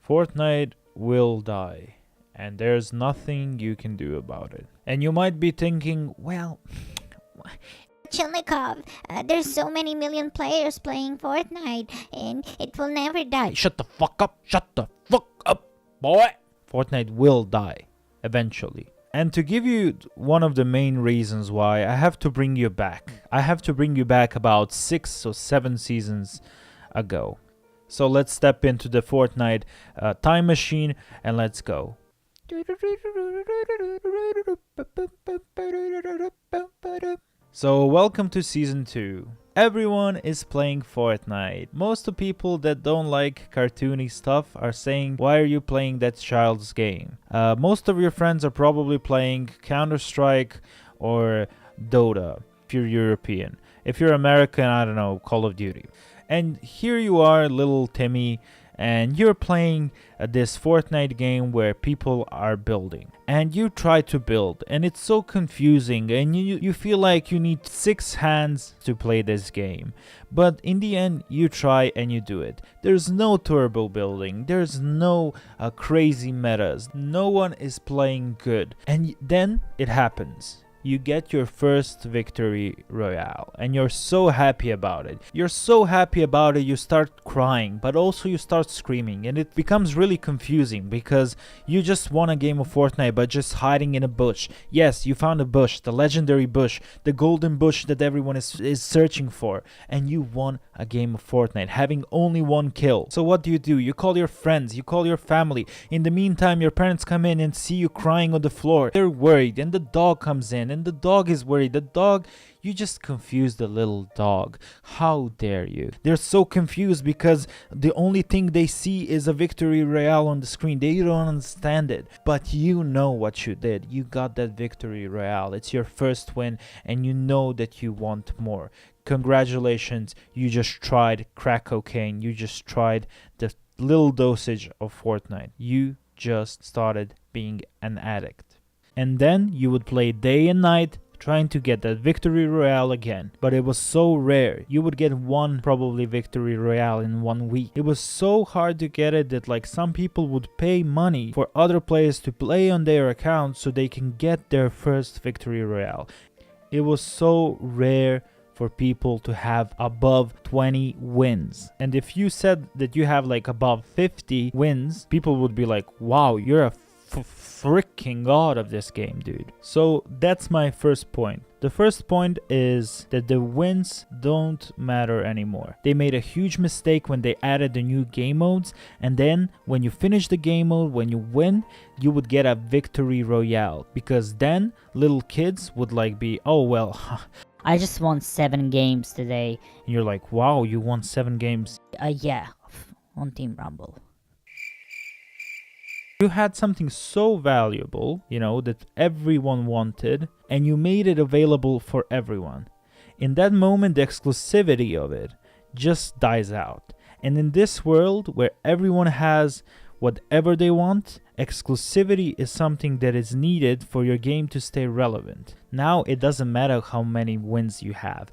Fortnite will die, and there's nothing you can do about it. And you might be thinking, well, Chilnikov, there's so many million players playing Fortnite, and it will never die. shut the fuck up, boy. Fortnite will die, eventually. And to give you one of the main reasons why, I have to bring you back. I have to bring you back about 6 or 7 seasons ago. So let's step into the Fortnite time machine and let's go. So welcome to season 2. Everyone is playing Fortnite. Most of the people that don't like cartoony stuff are saying, why are you playing that child's game? Most of your friends are probably playing Counter-Strike or Dota if you're European. If you're American, I don't know, Call of Duty. And here you are, little Timmy, and you're playing this Fortnite game where people are building. And you try to build, and it's so confusing, and you feel like you need 6 hands to play this game. But in the end, you try and you do it. There's no turbo building, there's no crazy metas, no one is playing good. And then it happens. You get your first victory royale and you're so happy about it. You're so happy about it, you start crying, but also you start screaming, and it becomes really confusing because you just won a game of Fortnite but just hiding in a bush. Yes, you found a bush, the legendary bush, the golden bush that everyone is searching for, and you won a game of Fortnite having only 1 kill. So what do? You call your friends, you call your family. In the meantime, your parents come in and see you crying on the floor. They're worried, and the dog comes in and the dog is worried. The dog, you just confused the little dog. How dare you? They're so confused because the only thing they see is a victory royale on the screen. They don't understand it. But you know what you did. You got that victory royale. It's your first win and you know that you want more. Congratulations, you just tried crack cocaine. You just tried the little dosage of Fortnite. You just started being an addict. And then you would play day and night trying to get that victory royale again. But it was so rare. You would get 1 probably victory royale in 1 week. It was so hard to get it that like some people would pay money for other players to play on their account so they can get their first victory royale. It was so rare for people to have above 20 wins. And if you said that you have like above 50 wins, people would be like, wow, you're a freaking god of this game, dude. So that's my first point. The first point is that the wins don't matter anymore. They made a huge mistake when they added the new game modes, and then when you finish the game mode, when you win, you would get a victory royale, because then little kids would like be, oh well, I just won 7 games today. and you're like, wow, you won 7 games. Yeah, on Team Rumble. You had something so valuable, you know, that everyone wanted, and you made it available for everyone. In that moment, the exclusivity of it just dies out. And in this world where everyone has whatever they want, exclusivity is something that is needed for your game to stay relevant. Now it doesn't matter how many wins you have.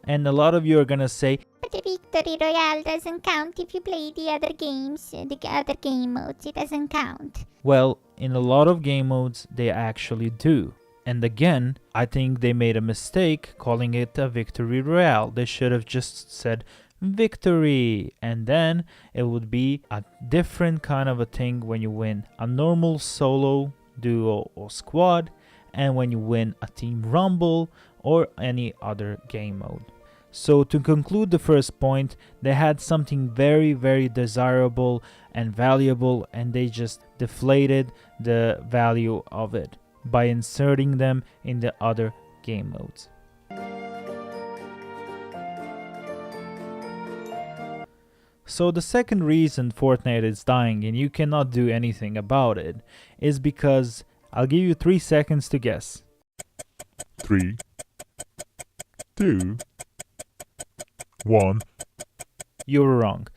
And a lot of you are gonna say, But the victory royale doesn't count if you play the other games, the other game modes. It doesn't count. well, in a lot of game modes they actually do. And again, I think they made a mistake calling it a victory royale. They should have just said victory, and then it would be a different kind of a thing when you win a normal solo, duo or squad, and when you win a team rumble or any other game mode. So to conclude the first point, they had something very, very desirable and valuable, and they just deflated the value of it by inserting them in the other game modes. So the second reason Fortnite is dying and you cannot do anything about it is because, I'll give you 3 seconds to guess. 3, 2, 1. You were wrong.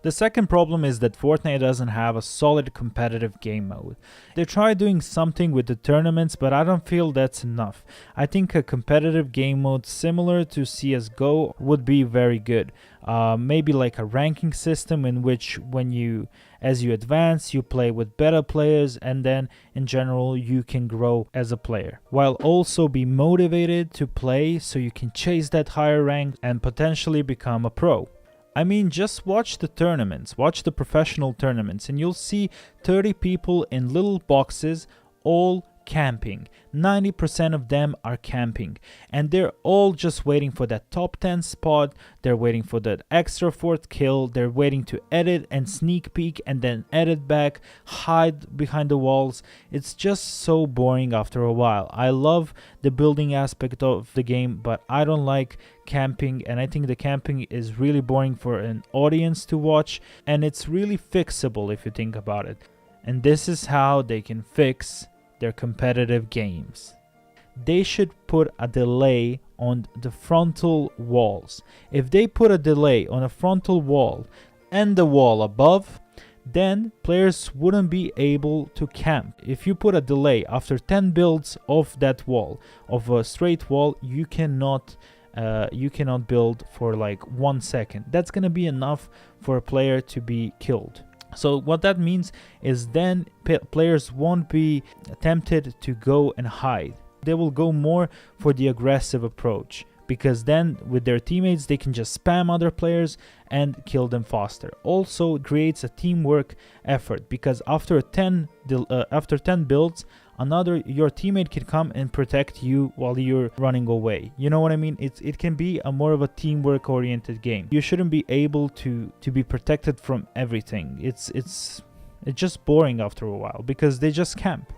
The second problem is that Fortnite doesn't have a solid competitive game mode. They tried doing something with the tournaments, but I don't feel that's enough. I think a competitive game mode similar to CSGO would be very good. Maybe like a ranking system in which when you as you advance, you play with better players, and then in general you can grow as a player, while also be motivated to play so you can chase that higher rank and potentially become a pro. I mean, just watch the tournaments, watch the professional tournaments, and you'll see 30 people in little boxes all camping. 90% of them are camping, and they're all just waiting for that top 10 spot. They're waiting for that extra 4th kill. They're waiting to edit and sneak peek and then edit back, hide behind the walls. It's just so boring after a while. I love the building aspect of the game, but I don't like camping, and I think the camping is really boring for an audience to watch, and it's really fixable if you think about it. And this is how they can fix their competitive games. They should put a delay on the frontal walls. If they put a delay on a frontal wall and the wall above, then players wouldn't be able to camp. If you put a delay after 10 builds of that wall, of a straight wall, you cannot build for like 1 second. That's gonna be enough for a player to be killed. So what that means is then players won't be tempted to go and hide. They will go more for the aggressive approach, because then with their teammates they can just spam other players and kill them faster. Also creates a teamwork effort, because after 10 builds, your teammate can come and protect you while you're running away. You know what I mean? It can be a more of a teamwork oriented game. You shouldn't be able to be protected from everything. It's just boring after a while because they just camp.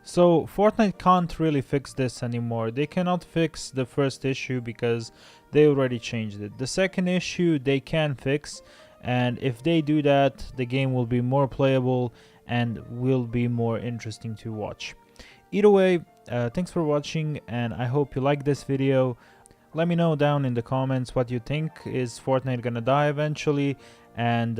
So Fortnite can't really fix this anymore. They cannot fix the first issue because they already changed it. The second issue they can fix, and if they do that, the game will be more playable and will be more interesting to watch. Either way, thanks for watching, and I hope you like this video. Let me know down in the comments what you think. Is Fortnite gonna die eventually, and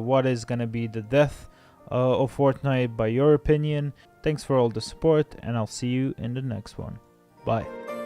what is gonna be the death of Fortnite by your opinion. Thanks for all the support, and I'll see you in the next one. Bye.